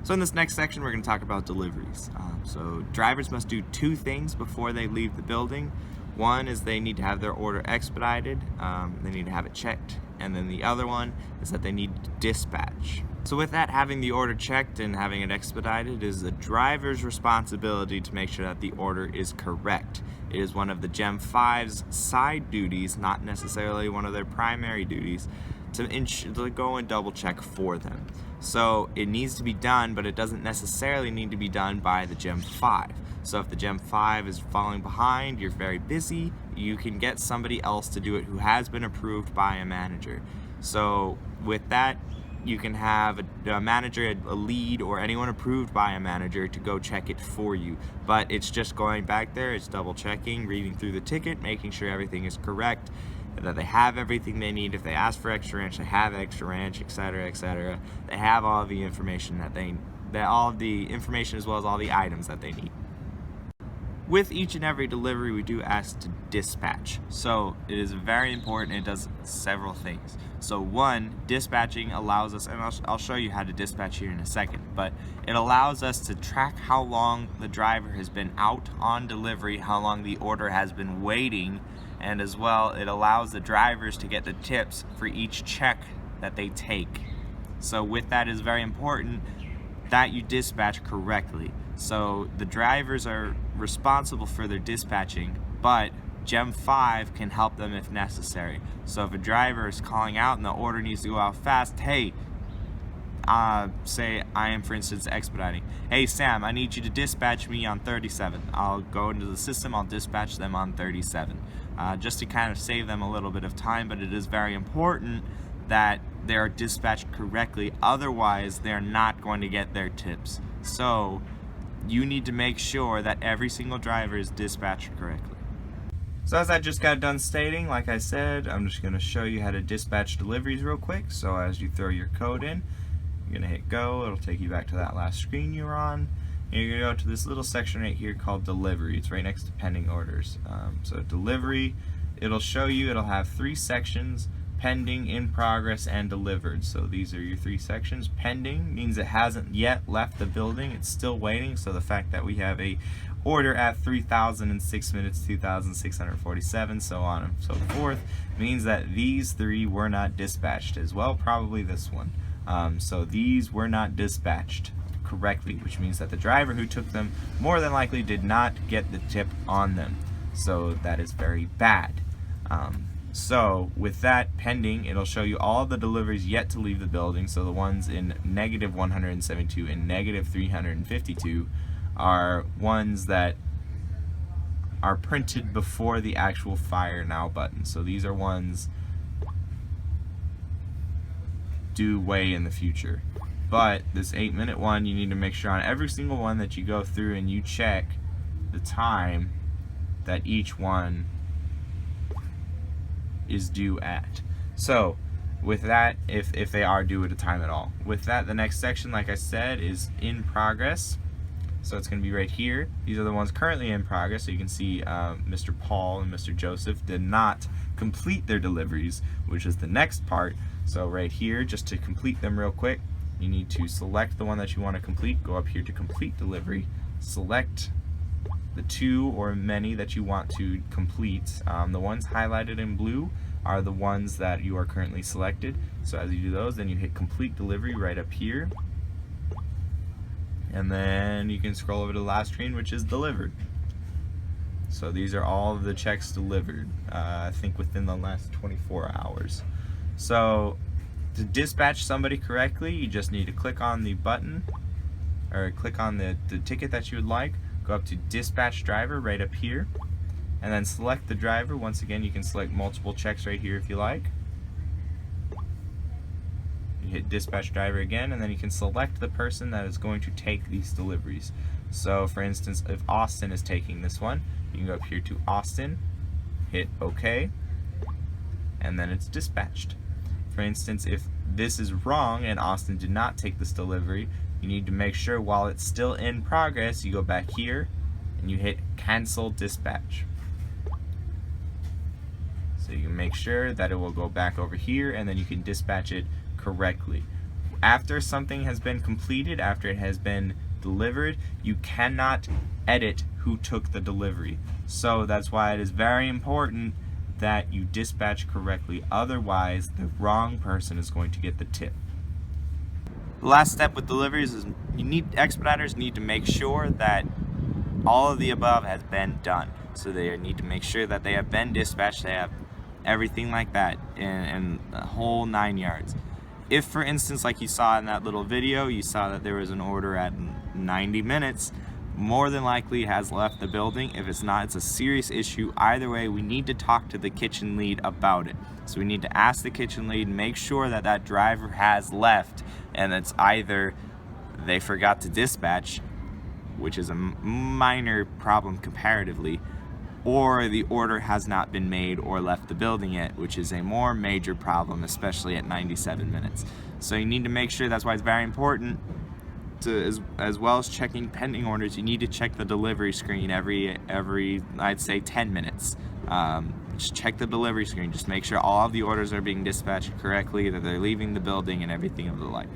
So in this next section, we're going to talk about deliveries. So drivers must do two things before they leave the building. One is they need to have their order expedited, they need to have it checked, and then the other one is that they need to dispatch. So with that, having the order checked and having it expedited is the driver's responsibility to make sure that the order is correct. It is one of the Gem 5's side duties, not necessarily one of their primary duties, to go and double check for them. So it needs to be done, but it doesn't necessarily need to be done by the Gem 5. So if the Gem 5 is falling behind, you're very busy, you can get somebody else to do it who has been approved by a manager. So with that, you can have a manager, a lead, or anyone approved by a manager to go check it for you. But it's just going back there, it's double checking, reading through the ticket, making sure everything is correct, that they have everything they need. If they ask for extra ranch, they have extra ranch, etc., etc. They have all the information all of the information as well as all the items that they need. With each and every delivery, we do ask to dispatch. So it is very important. It does several things. So one, dispatching allows us, and I'll show you how to dispatch here in a second, but it allows us to track how long the driver has been out on delivery, how long the order has been waiting, and as well, it allows the drivers to get the tips for each check that they take. So with that, is very important that you dispatch correctly. So the drivers are responsible for their dispatching, but Gem 5 can help them if necessary. So if a driver is calling out and the order needs to go out fast, hey, say I am, for instance, expediting. Hey Sam, I need you to dispatch me on 37. I'll go into the system, I'll dispatch them on 37. Just to kind of save them a little bit of time, but it is very important that they are dispatched correctly, otherwise they're not going to get their tips. So you need to make sure that every single driver is dispatched correctly. So as I just got done stating, like I said, I'm just going to show you how to dispatch deliveries real quick. So as you throw your code in, you're going to hit go, it'll take you back to that last screen you were on. And you're going to go to this little section right here called delivery. It's right next to pending orders. So delivery, it'll show you, it'll have three sections: pending, in progress, and delivered. So these are your three sections. Pending means it hasn't yet left the building, it's still waiting. So the fact that we have a order at 3,006 minutes, 2,647, so on and so forth, means that these three were not dispatched as well, probably this one. So these were not dispatched correctly, which means that the driver who took them more than likely did not get the tip on them. So that is very bad. So with that pending, it'll show you all the deliveries yet to leave the building. So the ones in negative 172 and negative 352 are ones that are printed before the actual fire now button. So these are ones due way in the future. But this 8-minute one, you need to make sure on every single one that you go through and you check the time that each one is due at. So with that, if they are due at a time at all. With that, the next section, like I said, is in progress. So it's going to be right here. These are the ones currently in progress. So you can see Mr. Paul and Mr. Joseph did not complete their deliveries, which is the next part. So right here, just to complete them real quick, you need to select the one that you want to complete, go up here to complete delivery, select the two or many that you want to complete. The ones highlighted in blue are the ones that you are currently selected. So as you do those, then you hit complete delivery right up here. And then you can scroll over to the last screen, which is delivered. So these are all of the checks delivered, I think within the last 24 hours. So to dispatch somebody correctly, you just need to click on the button, or click on the ticket that you would like, go up to dispatch driver right up here, and then select the driver. Once again, you can select multiple checks right here if you like. You hit dispatch driver again, and then you can select the person that is going to take these deliveries. So for instance, if Austin is taking this one, you can go up here to Austin, hit OK, and then it's dispatched. For instance, if this is wrong and Austin did not take this delivery, you need to make sure while it's still in progress, you go back here and you hit cancel dispatch. So you can make sure that it will go back over here, and then you can dispatch it correctly. after something has been completed, after it has been delivered, you cannot edit who took the delivery. So that's why it is very important that you dispatch correctly. Otherwise, the wrong person is going to get the tip. The last step with deliveries is expediters need to make sure that all of the above has been done. So they need to make sure that they have been dispatched, they have everything like that, in the whole 9 yards. If, for instance, like you saw in that little video, you saw that there was an order at 90 minutes, more than likely it has left the building. If it's not, it's a serious issue. Either way, we need to talk to the kitchen lead about it. So we need to ask the kitchen lead, make sure that that driver has left, and it's either they forgot to dispatch, which is a minor problem comparatively, or the order has not been made or left the building yet, which is a more major problem, especially at 97 minutes. So you need to make sure, that's why it's very important to, as well as checking pending orders, you need to check the delivery screen every I'd say 10 minutes. Just check the delivery screen, just make sure all of the orders are being dispatched correctly, that they're leaving the building and everything of the like.